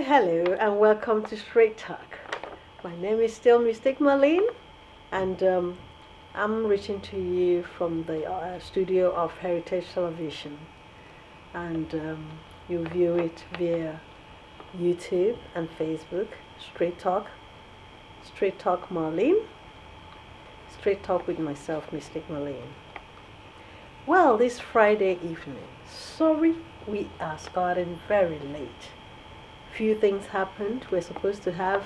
Hello and welcome to Straight Talk. My name is still Msteeq Marlene, and I'm reaching to you from the studio of Heritage Television, and you view it via YouTube and Facebook. Straight Talk Marlene, Straight Talk with myself, Msteeq Marlene. Well, this Friday evening, sorry we are starting very late. Few things happened. We're supposed to have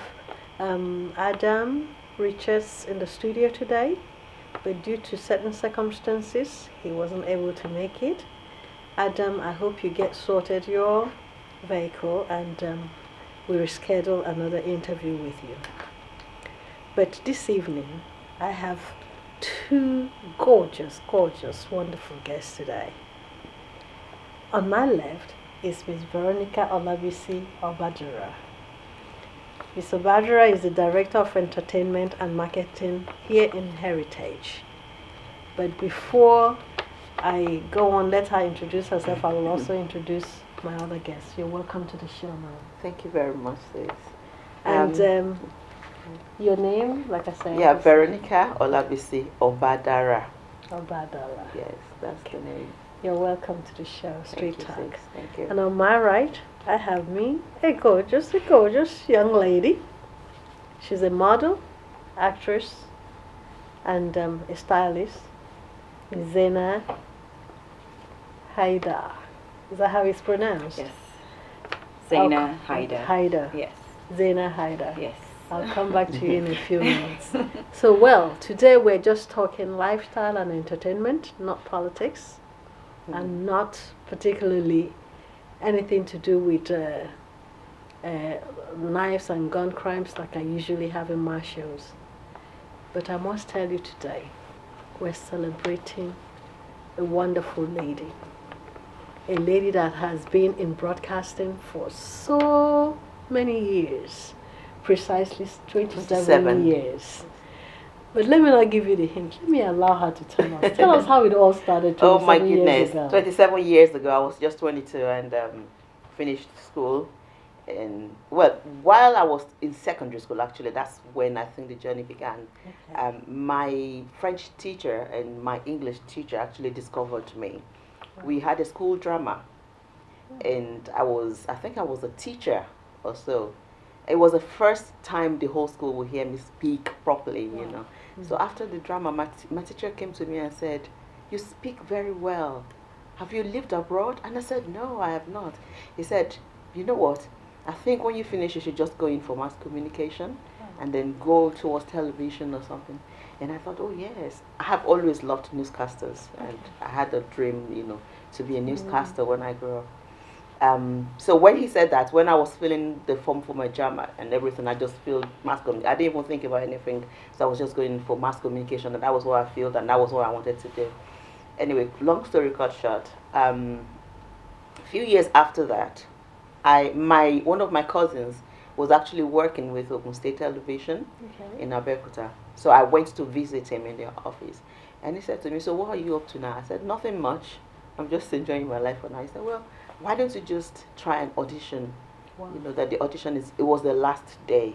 Adam Richards in the studio today, but due to certain circumstances, he wasn't able to make it. Adam, I hope you get sorted your vehicle and we reschedule another interview with you. But this evening, I have two gorgeous, wonderful guests today. On my left is Miss Veronica Olabisi Obadara. Ms. Obadara is the Director of Entertainment and Marketing here in Heritage. But before I go on, let her introduce herself. I will also introduce my other guests. You're welcome to the show, ma'am. Thank you very much, sis. And your name, like I said? Yeah, Veronica Olabisi Obadara. Obadara. Yes, that's the name. You're welcome to the show, Straight Talk. Thank you. And on my right, I have me, a gorgeous young lady. She's a model, actress, and a stylist, Zaina Hydar. Is that how it's pronounced? Yes. Zaina Hydar. Hydar. Yes. Zaina Hydar. Yes. I'll come back to you in a few minutes. So, well, today we're just talking lifestyle and entertainment, not politics. And not particularly anything to do with knives and gun crimes like I usually have in my shows. But I must tell you today, we're celebrating a wonderful lady. A lady that has been in broadcasting for so many years, precisely 27 years. But let me not give you the hint. Let me allow her to tell us. Tell us how it all started 27 Oh my goodness. years ago. 27 years ago, I was just 22 and finished school. And well, while I was in secondary school, actually, that's when I think the journey began. Okay. My French teacher and my English teacher actually discovered me. Wow. We had a school drama. And I think I was a teacher or so. It was the first time the whole school would hear me speak properly, wow. You know. So after the drama, my teacher came to me and said, "You speak very well. Have you lived abroad?" And I said, "No, I have not." He said, "You know what? I think when you finish, you should just go in for mass communication and then go towards television or something." And I thought, oh yes, I have always loved newscasters. And I had a dream, you know, to be a newscaster when I grew up. So when he said that, when I was filling the form for my JAM and everything, I just filled mass communication. I didn't even think about anything, so I was just going for mass communication, and that was what I felt, and that was what I wanted to do. Anyway, long story cut short, a few years after that, one of my cousins was actually working with Ogun State Television in Abeokuta. So I went to visit him in their office, and he said to me, "So what are you up to now?" I said, "Nothing much. I'm just enjoying my life for now." He said, "Well, why don't you just try an audition?" Wow. You know, that the audition it was the last day.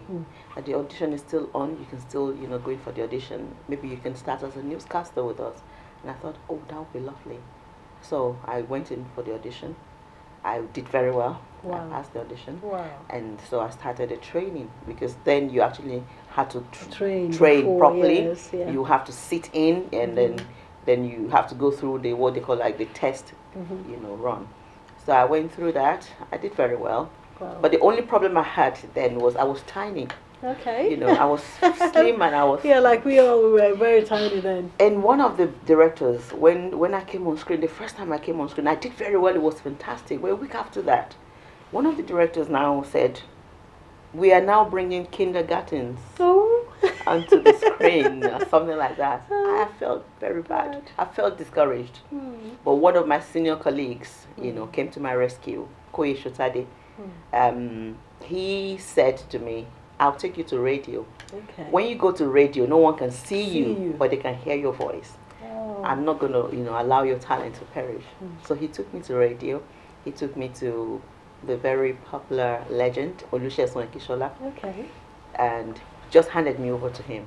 And the audition is still on. You can still, you know, go in for the audition. Maybe you can start as a newscaster with us. And I thought, oh, that would be lovely. So I went in for the audition. I did very well. Wow. I passed the audition. Wow. And so I started the training, because then you actually had to train properly. Years, yeah. You have to sit in, and then you have to go through the what they call like the test, you know, run. So I went through that. I did very well. Wow. But the only problem I had then was I was tiny. Okay. You know, I was slim and I was... Yeah, like we were very tiny then. And one of the directors, when I came on screen, the first time I came on screen, I did very well. It was fantastic. But a week after that, one of the directors now said, "We are now bringing kindergartens onto the screen," or something like that. I felt very bad. I felt discouraged. But one of my senior colleagues, you know, came to my rescue, Koye Shotade. He said to me, "I'll take you to radio. Okay. When you go to radio, no one can see you, but they can hear your voice. I'm not going to, you know, allow your talent to perish." So he took me to radio. He took me to the very popular legend, Olusegun Kishola, Okay. and just handed me over to him.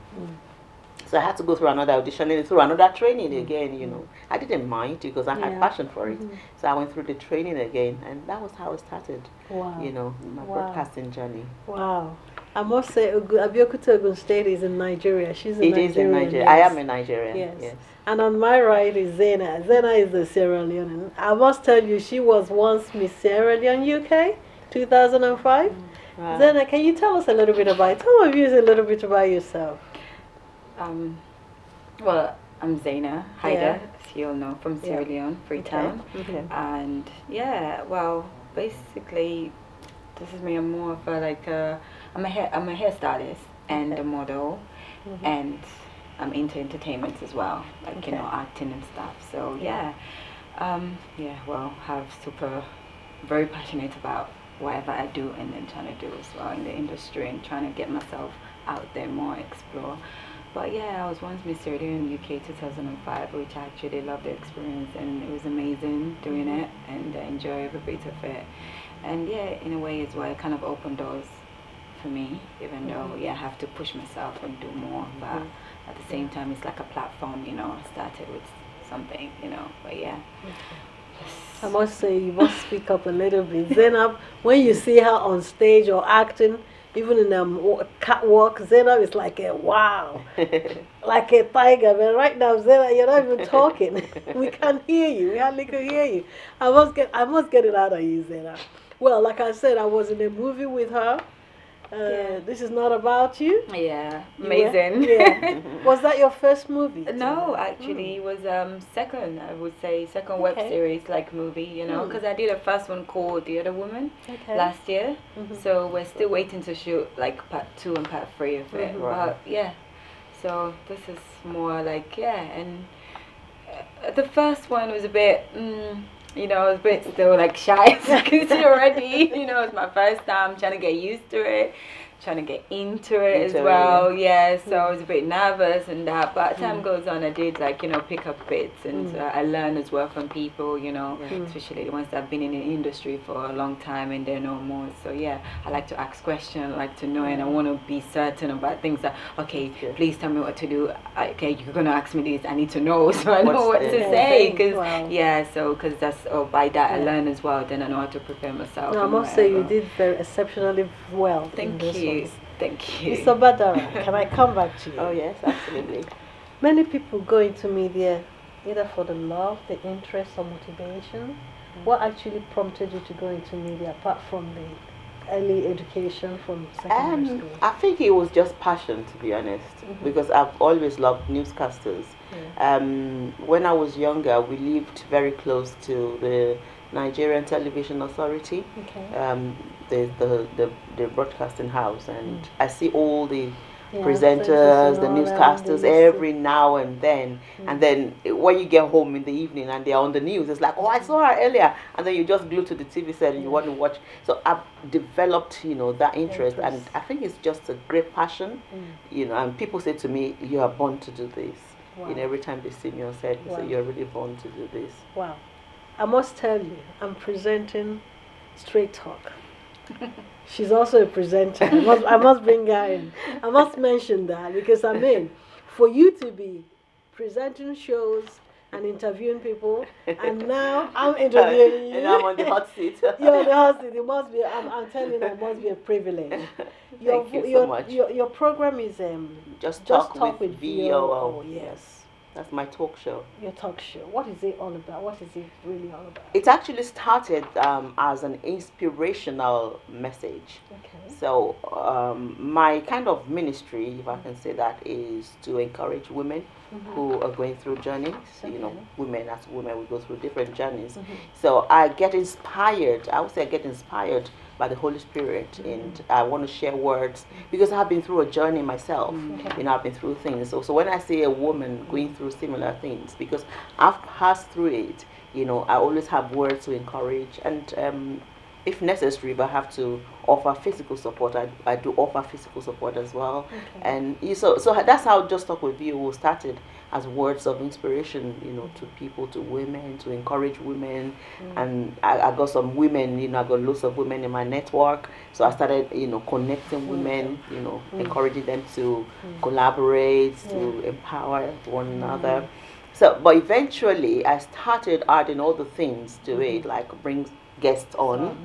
So I had to go through another audition and through another training again, you know. I didn't mind because I had passion for it. So I went through the training again, and that was how it started, you know, my broadcasting journey. Wow. I must say, Abeokuta Ogun State is in Nigeria. She's a Nigerian. It is in Nigeria. Yes. I am a Nigerian. Yes. And on my right is Zaina. Zaina is the Sierra Leone. I must tell you, she was once Miss Sierra Leone UK, 2005. Wow. Zaina, can you tell us a little bit about it? Tell my viewers a little bit about yourself. Well, I'm Zaina Hydar, as you all know, from Sierra Leone, Freetown. Okay. And yeah, well, basically, this is me. I'm more of a I'm a hairstylist and a model, and I'm into entertainment as well, like you know, acting and stuff. So well, very passionate about whatever I do, and then trying to do as well in the industry and trying to get myself out there more, explore. But yeah, I was once Miss Sierra Leone UK 2005, which I actually loved the experience, and it was amazing doing it, and I enjoy every bit of it. And yeah, in a way as well, it kind of opened doors for me, even though I have to push myself and do more. But at the same time, it's like a platform, you know. I started with something, you know. But yeah. I must say, you must speak up a little bit. Zainab, when you see her on stage or acting, even in a catwalk, Zainab is like a wow, like a tiger. But right now, Zainab, you're not even talking. We can't hear you. We hardly can hear you. I must get it out of you, Zainab. Well, like I said, I was in a movie with her. This is not about you. Yeah, amazing. Yeah. Was that your first movie? No, actually, it was second. I would say second web series like movie. You know, because I did a first one called The Other Woman last year. So we're still waiting to shoot like part 2 and part 3 of it. But yeah, so this is more like and the first one was a bit. You know, I was a bit still like shy already. You know, it's my first time trying to get used to it, trying to get into it as well. Yeah, so I was a bit nervous and that. But as time goes on, I did like, you know, pick up bits, and so I learn as well from people, you know, especially the ones that have been in the industry for a long time and they know more. So yeah, I like to ask questions, I like to know, and I want to be certain about things that, okay, please tell me what to do. Okay, you're going to ask me this, I need to know so I know what to say. Because because that's, by that I learn as well, then I know how to prepare myself. No, I must say you did very exceptionally well. Thank you. Thank you. Ms. Obadara, can I come back to you? Oh yes, absolutely. Many people go into media either for the love, the interest, or motivation. What actually prompted you to go into media apart from the early education from secondary school? I think it was just passion, to be honest, because I've always loved newscasters. When I was younger, we lived very close to the Nigerian Television Authority, the broadcasting house, and I see all the presenters, the newscasters every now and then. And then when you get home in the evening and they're on the news, it's like, oh, I saw her earlier. And then you just glue to the TV set and you want to watch. So I've developed, you know, that interest. And I think it's just a great passion, you know, and people say to me, you are born to do this. Wow. You know, every time they see me on set, they say, you're really born to do this. Wow. I must tell you, I'm presenting Straight Talk. She's also a presenter. I must bring her in. I must mention that because I mean, for you to be presenting shows and interviewing people, and now I'm interviewing you. And I'm on the hot seat. You're on the hot seat. It must be. I'm telling you, it must be a privilege. Thank you so much. Your program is Just Talk with VOO. Yes. That's my talk show. Your talk show. What is it all about? What is it really all about? It actually started as an inspirational message. Okay. So my kind of ministry, if I can say that, is to encourage women who are going through journeys. You know, women as women, we go through different journeys. So I get inspired. I would say I get inspired by the Holy Spirit, and I want to share words because I've been through a journey myself. You know, I've been through things. So when I see a woman going through similar things, because I've passed through it, you know, I always have words to encourage. And if necessary, if I have to offer physical support, I do offer physical support as well. And so that's how Just Talk with VOO started, as words of inspiration, you know, to people, to women, to encourage women. And I got some women, you know, I got lots of women in my network. So I started, you know, connecting women, you know, encouraging them to collaborate, to empower one another. So, but eventually I started adding all the things to it, like bring guests on.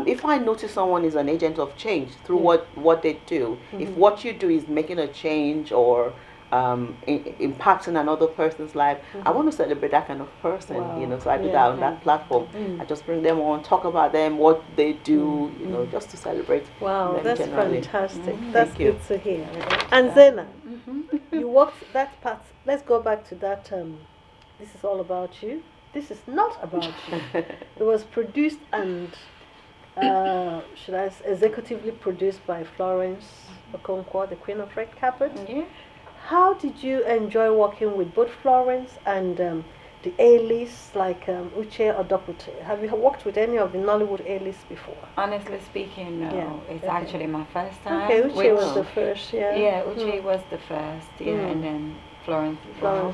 If I notice someone is an agent of change through what they do, if what you do is making a change or impacting another person's life, I want to celebrate that kind of person, you know, so I do that on that platform. I just bring them on, talk about them, what they do, you know, just to celebrate. Wow, that's generally. fantastic. That's good to hear. And Zaina, you worked that part. Let's go back to that. This is all about you. This is not about you. It was produced and executively produced by Florence Okonkwo, the Queen of Red Carpet. How did you enjoy working with both Florence and the A-list, like Uche or Dokute? Have you worked with any of the Nollywood A-list before? Honestly speaking, no. It's actually my first time. Okay, Uche was the first, Yeah, Uche was the first, and then Florence. But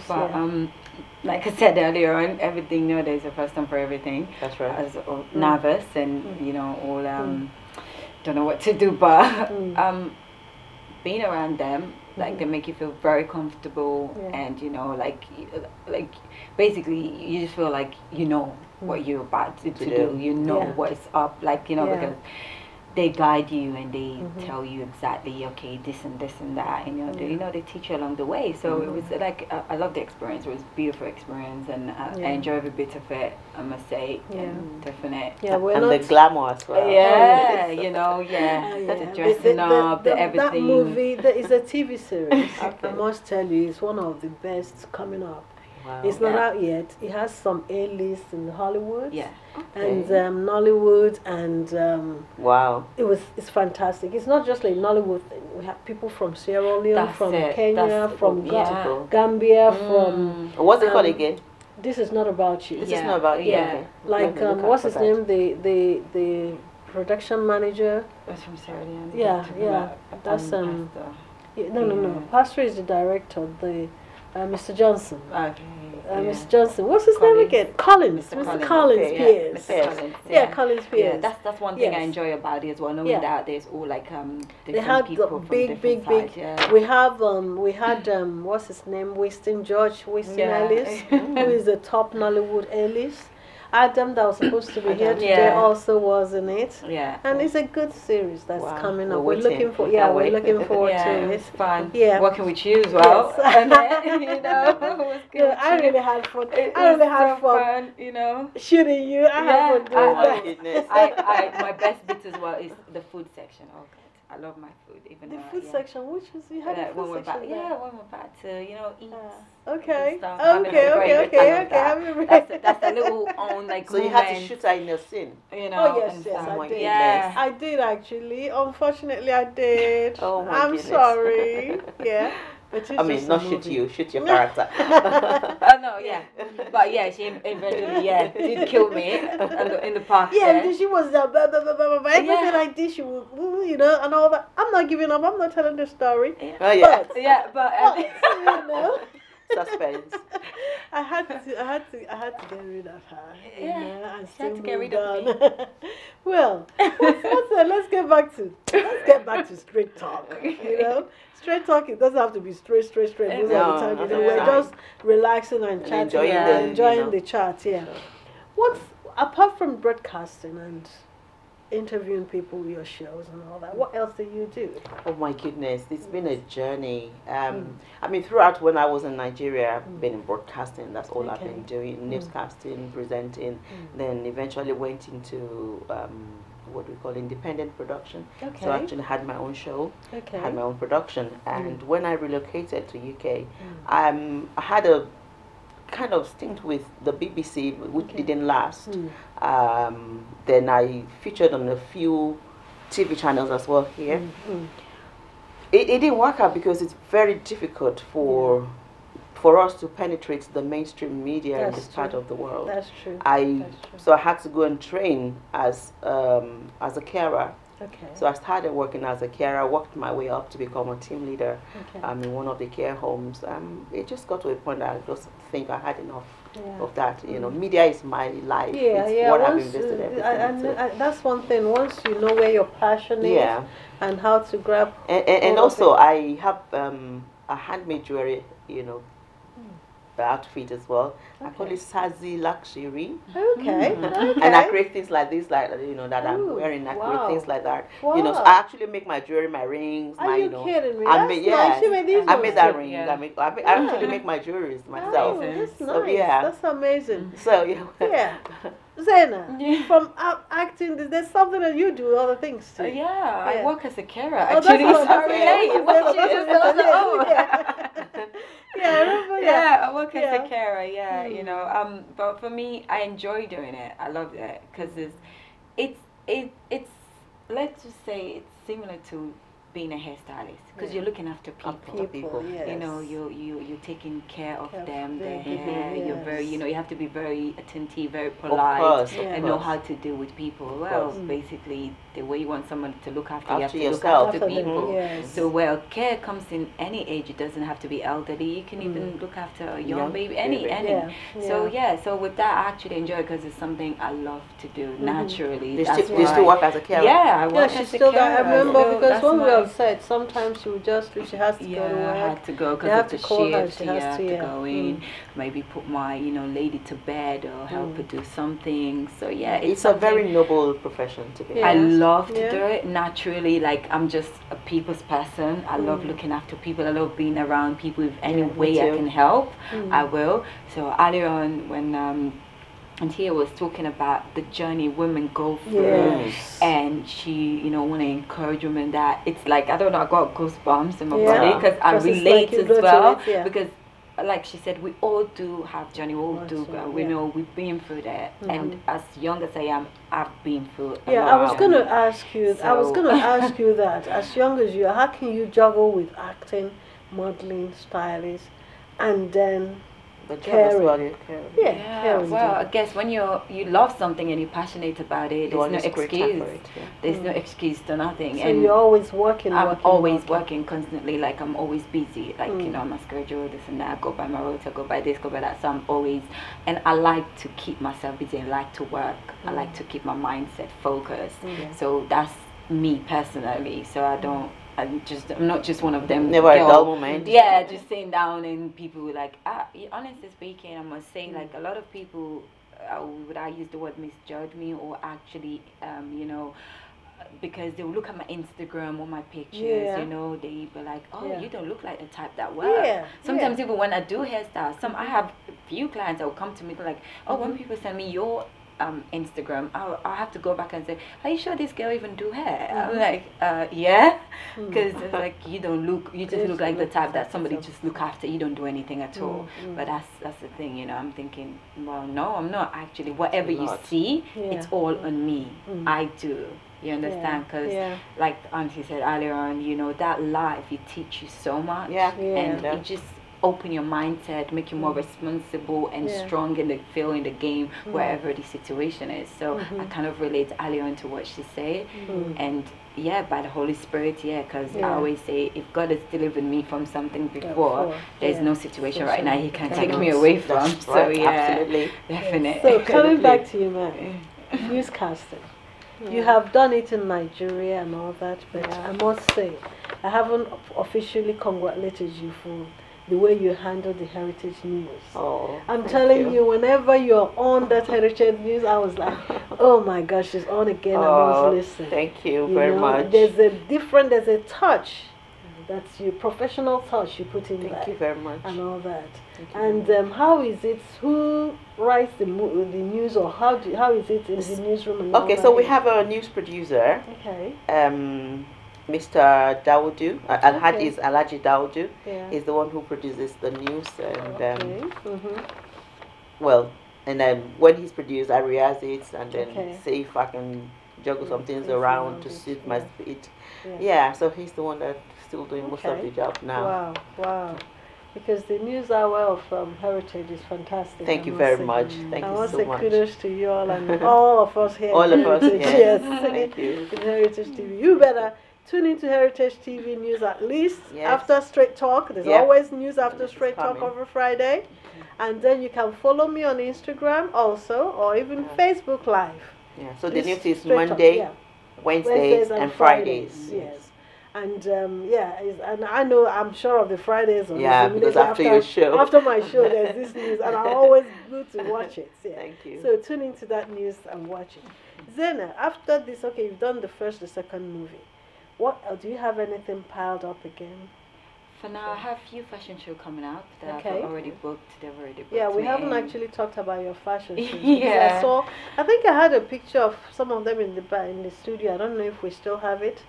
like I said earlier on, everything nowadays is the first time for everything. That's right. I was nervous and you know all don't know what to do, but being around them, like they make you feel very comfortable, and you know, like basically you just feel like you know what you're about to do. You know what's up, like you know because they guide you and they tell you exactly, okay, this and this and that, and you know they teach you along the way. So it was like I love the experience. It was a beautiful experience, and I enjoy every bit of it, I must say. Definite. And the glamour as well. You know, the dressing up, the everything. That movie, there is a TV series. I must tell you, it's one of the best coming up. Wow. It's not out yet. It has some A-list in Hollywood, and Nollywood, and wow, it's fantastic. It's not just like Nollywood thing. We have people from Sierra Leone, from Kenya, from Gambia, from what's it called again? This is not about you. This is not about you. Like what's his name? The production manager. That's from Sierra Leone. That's no. Pastor is the director. Mr. Johnson. Mr. Johnson. What's his name again? Collins. Mr. Collins Pierce. Collins Pierce. That's one thing I enjoy about it as well. Knowing that there's all like they had people big. We had what's his name? Winston Ellis, who is the top Nollywood A-list. Adam, that was supposed to be here today, also was in it. And it's a good series that's coming up. We're looking forward to it. It's fun. Working with you as well. And then, you know, it was good. I really had fun. I really had fun. You know, shooting you. I had fun doing that. My best bit as well is the food section. Oh God, I love my food. Even the food section, which is you had a food section. When we're about to, you know, eat. Okay. That's a little own like. So you had to shoot her in your scene. You know. Oh yes, I did. Yes, I did actually. Unfortunately, I did. Oh my I'm goodness. sorry. Yeah. I mean, not shoot you, shoot your character. Oh no, but she eventually did kill me in the park. Because she was everything I did, she would, you know, and all that. I'm not giving up. I'm not telling the story. Oh yeah. But you know. Suspense. I had to get rid of her. You know, and she had to get rid of me. Well, let's get back to straight talk. You know, straight talk. It doesn't have to be straight. Most of the time, you know, we're just relaxing and chatting and enjoying the chat. Yeah. What's apart from broadcasting and interviewing people with your shows and all that, what else do you do? Oh my goodness, it's been a journey. I mean, throughout when I was in Nigeria, I've been in broadcasting. That's all I've been doing, newscasting, presenting. Then eventually went into what we call independent production. So I actually had my own show, had my own production. And when I relocated to UK, I had a kind of stint with the BBC, which didn't last. Then I featured on a few TV channels as well here. It didn't work out because it's very difficult for for us to penetrate the mainstream media in That's this part true. of the world. That's true. So I had to go and train as a carer. Okay. So I started working as a carer, worked my way up to become a team leader in one of the care homes. It just got to a point that I just think I had enough of that. You know, media is my life. It's what I've invested everything into. That's one thing. Once you know where your passion is and how to grab. And also, I have a handmade jewelry, you know, outfit as well. I call it Sazi Luxury. Okay. And I create things like this, like, you know, that I'm wearing. I create things like that. You know, so I actually make my jewelry, my rings, Are you kidding me? I made, Nice. You made these I made that ring. Yeah. I actually make my jewelries myself. Oh, that's nice. So, yeah. That's amazing. So yeah. Zaina, from acting, there's something that you do other things too. I work as a carer. That's Actually, what- so Yeah, I remember. I work as a carer. You know, but for me, I enjoy doing it. I love it because it's let's just say it's similar to being a hairstylist because you're looking after people. Yes. You know, you're taking care of them, their them. hair. Yes. You're very, you know, you have to be very attentive, very Of polite, course, and know how to deal with people. Well, basically, the way you want someone to look after, you have to yourself. look after people. Yes. So, well, care comes in any age. It doesn't have to be elderly. You can even look after a young baby, any. So with that, I actually enjoy it because it's something I love to do naturally. Do you still work as a carer? Yeah, I work as a carer. I remember because when we my- were outside, sometimes she would just, if she has to go to work. I had to go They have because to of call the her, shift. she You has have to, to go in, maybe put my, you know, lady to bed or help her do something. So it's a very noble profession to be. I love to do it naturally. Like I'm just a people's person. I love looking after people. I love being around people. If any way I can help, I will. So earlier on when and here was talking about the journey women go through, and she, you know, want to encourage women that it's like, I don't know, I got goosebumps in my body because I relate as well. Because, like she said, we all do have journey, we all do. We know we've been through that, and as young as I am, I've been through. I was going to ask you. I was going to ask you that. As young as you are, how can you juggle with acting, modeling, stylist, and then caring? Well, I guess when you love something and you're passionate about it, there's no excuse. There's no excuse to nothing. So and you're always working. I'm always working constantly. Like I'm always busy. Like you know, my schedule, this and that. Go by my rota, go by this, go by that. So I'm always, and I like to keep myself busy. I like to work. I like to keep my mindset focused. So that's me personally. So I don't. I'm not just one of them. Never a dull moment. Yeah, just sitting down and people were like, honestly speaking, I must say, like a lot of people, would I use the word misjudge me or actually, you know, because they will look at my Instagram or my pictures, you know, they be like, oh, you don't look like the type that works. Sometimes even when I do hairstyles, I have a few clients that will come to me like, oh, when people send me your Instagram, I'll have to go back and say, are you sure this girl even do hair? I'm like, yeah, because it's like you just look like the type that somebody just look after. You don't do anything at all. But that's the thing, you know. I'm thinking, well, no, I'm not actually. Whatever you see, it's all on me. I do. You understand? Because like Auntie said earlier on, you know, that life, it teach you so much. And it just open your mindset, make you more responsible and strong in the field, in the game, wherever the situation is. So I kind of relate earlier on to what she said. And by the Holy Spirit, because I always say, if God has delivered me from something before, there's no situation right now He can take me away from. So absolutely. Definitely. So coming back to you, man, newscasting. You have done it in Nigeria and all that, but I must say, I haven't officially congratulated you for the way you handle the heritage news. I'm telling you, whenever you're on that heritage news, I was like, oh my gosh, she's on again. I must listen. Thank you very much. There's a touch. That's your professional touch you put in there. Thank you very much. And all that. And how is it? Who writes the news, or how is it in the newsroom? And okay, so we have a news producer. Okay. Mr. Dawudu, is Alhaji Dawudu, is the one who produces the news, and well, and then when he's produced, I rehearse it and then see if I can juggle some things around to suit my speed. So he's the one that's still doing most of the job now. Wow. because the news hour of Heritage is fantastic. Thank you very much. Thank you so much. Kudos to you all and all of us here. All of us, yes. Thank you. In Heritage TV. You better tune into Heritage TV news at least after Straight Talk. There's always news after Straight Talk over Friday. And then you can follow me on Instagram also, or even Facebook Live. Yeah, so the news is Monday, Wednesdays, and Fridays. Yes. And and I know, I'm sure of the Fridays. Because after your show. After my show, there's this news, and I always go to watch it. Yeah. Thank you. So tune into that news and watch it. Zaina, after this, okay, you've done the first, the second movie. What do you have anything piled up again? For now, I have a few fashion shows coming up that I've already booked. They've already booked. Yeah, we haven't actually talked about your fashion shows. Yeah. I think I had a picture of some of them in the studio. I don't know if we still have it.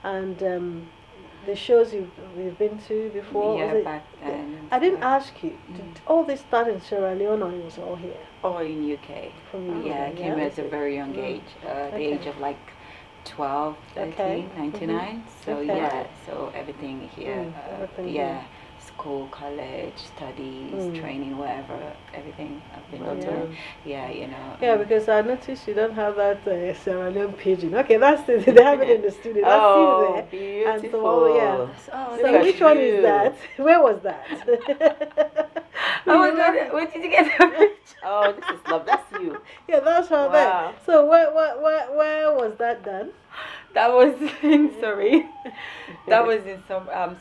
And the shows we've been to before. Yeah, back then. I didn't ask you. Did all this start in Sierra Leone, or it was all here? All in UK. From UK. Yeah, I came at a very young age. The age of like 12, 13, 99. So so everything here. School, college, studies, training, wherever, everything I've been doing. Yeah, you know. Yeah, because I noticed you don't have that Sierra Leone pigeon. Okay, that's they have it in the studio. That's you there. Beautiful. And so which one is that? Where was that? Oh my God, where did you get that? Oh, this is love. That's you. Yeah, that's her there. So where was that done? That was in that was in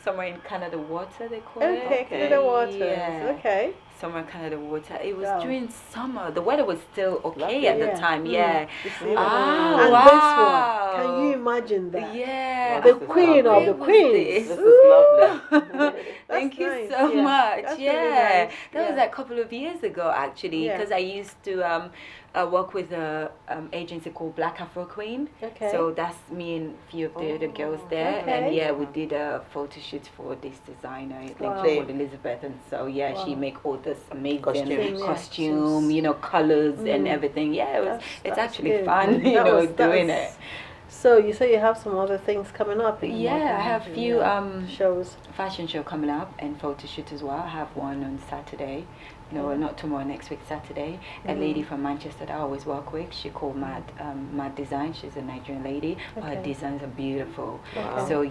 somewhere in Canada Water, they call it. Okay, Canada Water. Yeah. Okay. Somewhere in Canada Water. It was during summer. The weather was still okay at the time. Yeah. And this one, can you imagine that? Yeah. The queen of the queens. This is lovely. Thank you so much. That's really nice. That was a couple of years ago actually, because I used to work with an agency called Black Afro Queen. Okay. So that's me and a few of the other girls there. Okay. And we did a photo shoot for this designer, I think called Elizabeth. And so she make all this amazing costume, you know, colors and everything. Yeah, it's actually fun, you know, doing it. So you say you have some other things coming up? Yeah, I have a few shows, fashion show coming up, and photo shoot as well. I have one on Saturday. No, not tomorrow, next week, Saturday. A lady from Manchester that I always work with, she called Mad Design. She's a Nigerian lady. Her designs are beautiful. Wow. So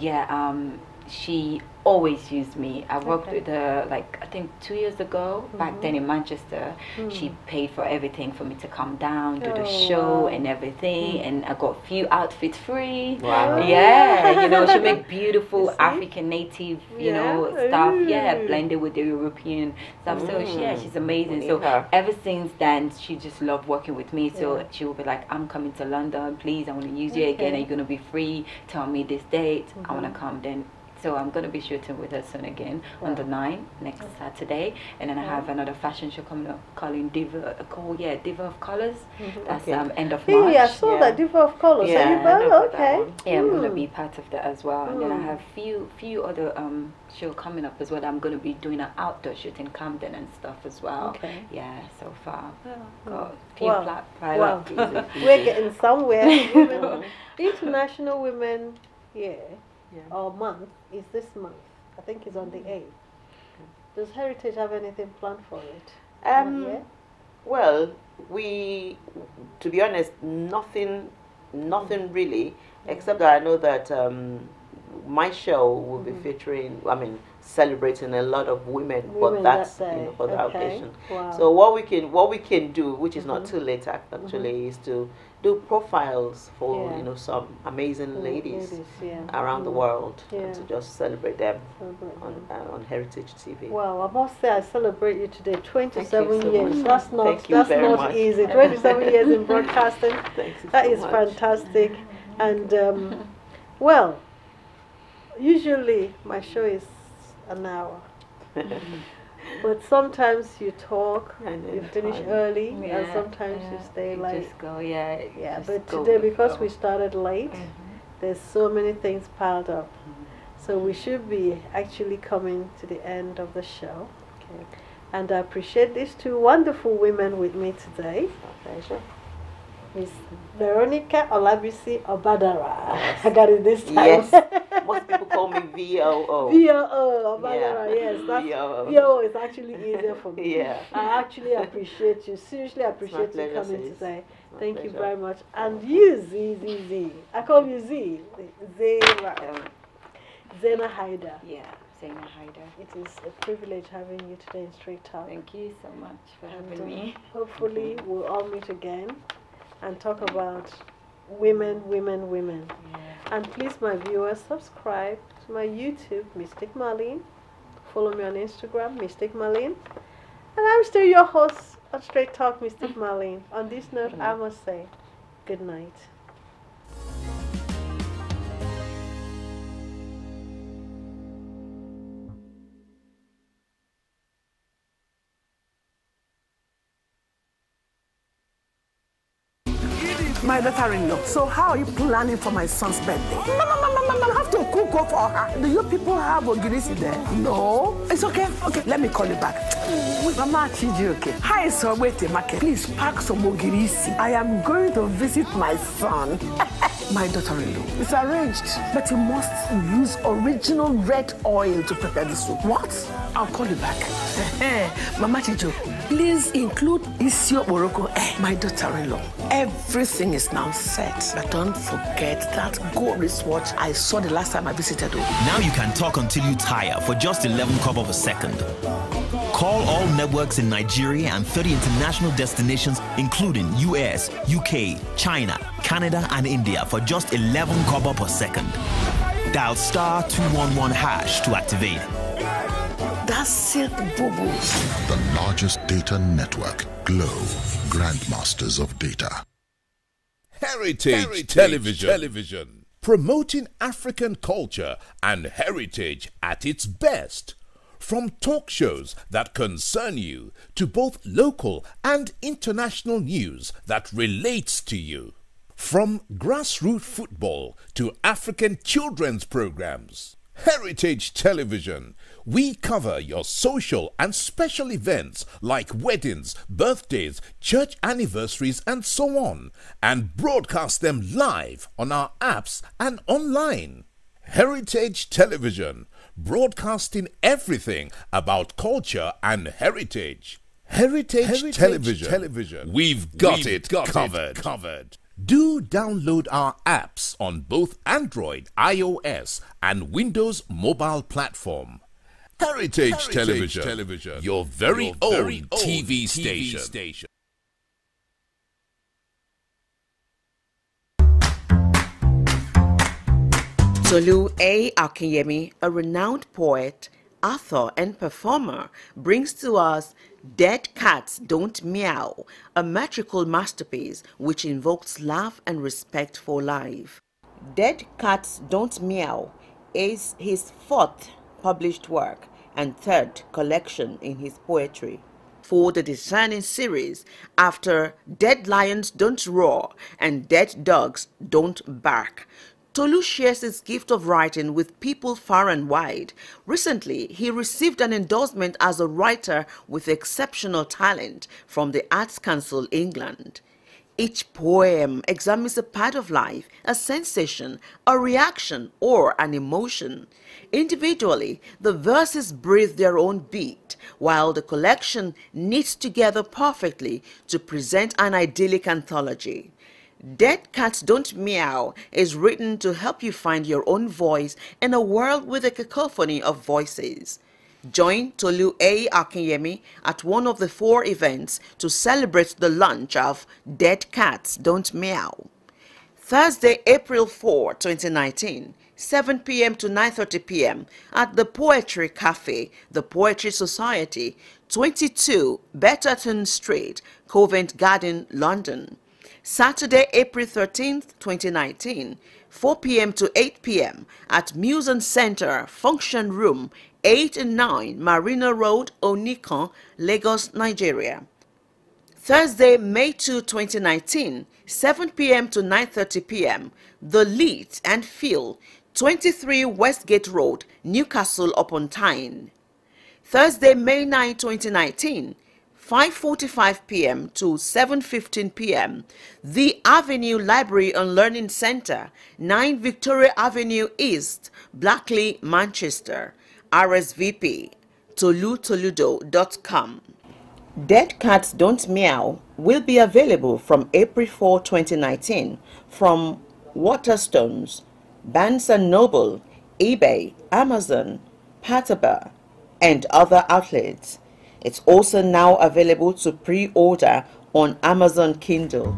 she always used me. I worked with her like I think 2 years ago. Back then in Manchester, she paid for everything for me to come down, do the show and everything, and I got a few outfits free. Wow. Yeah, you know, she make beautiful African native, you know, stuff. Yeah, blended with the European stuff. So she's amazing. So ever since then, she just loved working with me. So she will be like, I'm coming to London, please. I want to use you again. Are you gonna be free? Tell me this date. I want to come then. So I'm going to be shooting with her soon again on the 9th, next Saturday. And then I have another fashion show coming up called Diva of Colors. That's end of March. Yeah, I saw that, Diva of Colors. Yeah, okay. Yeah, I'm going to be part of that as well. And then I have few other show coming up as well. I'm going to be doing an outdoor shoot in Camden and stuff as well. Okay. Yeah, so far. Got a few We're getting somewhere. International Women or month is this month. I think it's on the 8th. Does Heritage have anything planned for it? Well, to be honest, nothing really, except that I know that my show will be featuring, celebrating a lot of women but that's for the occasion. Wow. So what we can do, which is not too late actually, is to do profiles for some amazing ladies around the world and to just celebrate them on Heritage TV. Wow, I must say I celebrate you today. 27 years. So that's not easy. 27 years in broadcasting. That is fantastic. And well, usually my show is an hour. But sometimes you talk, you finish early, and sometimes you stay late. Just go, but today, because we started late, there's so many things piled up. So we should be actually coming to the end of the show. Okay. And I appreciate these two wonderful women with me today. My pleasure. Miss Veronica Olabisi Obadara. Yes. I got it this time. Yes. Most people call call me VOO. VOO, Obadara, yes. That's, VOO. VOO is actually easier for me. Yeah. I actually appreciate you. Seriously appreciate you pleasure, coming sis. to say My thank you pleasure. very much. And you, Z. I call you Z. Zaina Hydar. Yeah, Zaina Hydar. It is a privilege having you today in Straight Talk. Thank you so much for And, having me. hopefully we'll all meet again and talk about women. Yeah. And please, my viewers, subscribe to my YouTube, Msteeq Marlene. Follow me on Instagram, Msteeq Marlene. And I'm still your host on Straight Talk, Msteeq Marlene. On this note, I must say, good night. My daughter-in-law. So how are you planning for my son's birthday? I have to cook up for her. Do you people have ogirisi there? No. It's okay. Okay, let me call you back. Mama Chijioke. Hi, Sobete Market. Please pack some ogirisi. I am going to visit my son. My daughter-in-law. It's arranged. But you must use original red oil to prepare the soup. What? I'll call you back. Mama Chijo, please include Isio Morocco. My daughter-in-law. Everything is now set. But don't forget that gold wristwatch I saw the last time I visited. Now you can talk until you tire for just 11 kobo per second. Call all networks in Nigeria and 30 international destinations, including US, UK, China, Canada, and India for just 11 kobo per second. Dial star 211 hash to activate. That's it, boo-boo. The largest data network, Glow, grandmasters of data. Heritage Television. Promoting African culture and heritage at its best. From talk shows that concern you to both local and international news that relates to you. From grassroots football to African children's programs. Heritage Television. We cover your social and special events like weddings, birthdays, church anniversaries, and so on, and broadcast them live on our apps and online. Heritage Television, broadcasting everything about culture and heritage. Heritage Television. We've got it covered. Do download our apps on both Android, iOS, and Windows mobile platform. Heritage Television, your very own TV station. Tolu A. Akinyemi, a renowned poet, author, and performer, brings to us Dead Cats Don't Meow, a metrical masterpiece which invokes love and respect for life. Dead Cats Don't Meow is his fourth published work and third collection in his poetry. For the discerning series, after Dead Lions Don't Roar and Dead Dogs Don't Bark, Tolu shares his gift of writing with people far and wide. Recently, he received an endorsement as a writer with exceptional talent from the Arts Council England. Each poem examines a part of life, a sensation, a reaction, or an emotion. Individually, the verses breathe their own beat, while the collection knits together perfectly to present an idyllic anthology. Dead Cats Don't Meow is written to help you find your own voice in a world with a cacophony of voices. Join Tolu A. Akinyemi at one of the 4 events to celebrate the launch of Dead Cats Don't Meow. Thursday, April 4, 2019, 7 p.m. to 9:30 p.m. at the Poetry Cafe, the Poetry Society, 22 Betterton Street, Covent Garden, London. Saturday, April 13th, 2019, 4 p.m. to 8 p.m. at Museum Center, Function Room, 8 and 9 Marina Road, Onikan, Lagos, Nigeria. Thursday, May 2, 2019, 7 p.m. to 9:30 p.m. The Lead and Feel, 23 Westgate Road, Newcastle upon Tyne. Thursday, May 9, 2019, 5:45 p.m. to 7:15 p.m. The Avenue Library and Learning Center, 9 Victoria Avenue East, Blackley, Manchester. RSVP tolutoludo.com. Dead Cats Don't Meow will be available from April 4, 2019 from Waterstones, Barnes & Noble, eBay, Amazon, Pataba, and other outlets. It's also now available to pre-order on Amazon Kindle.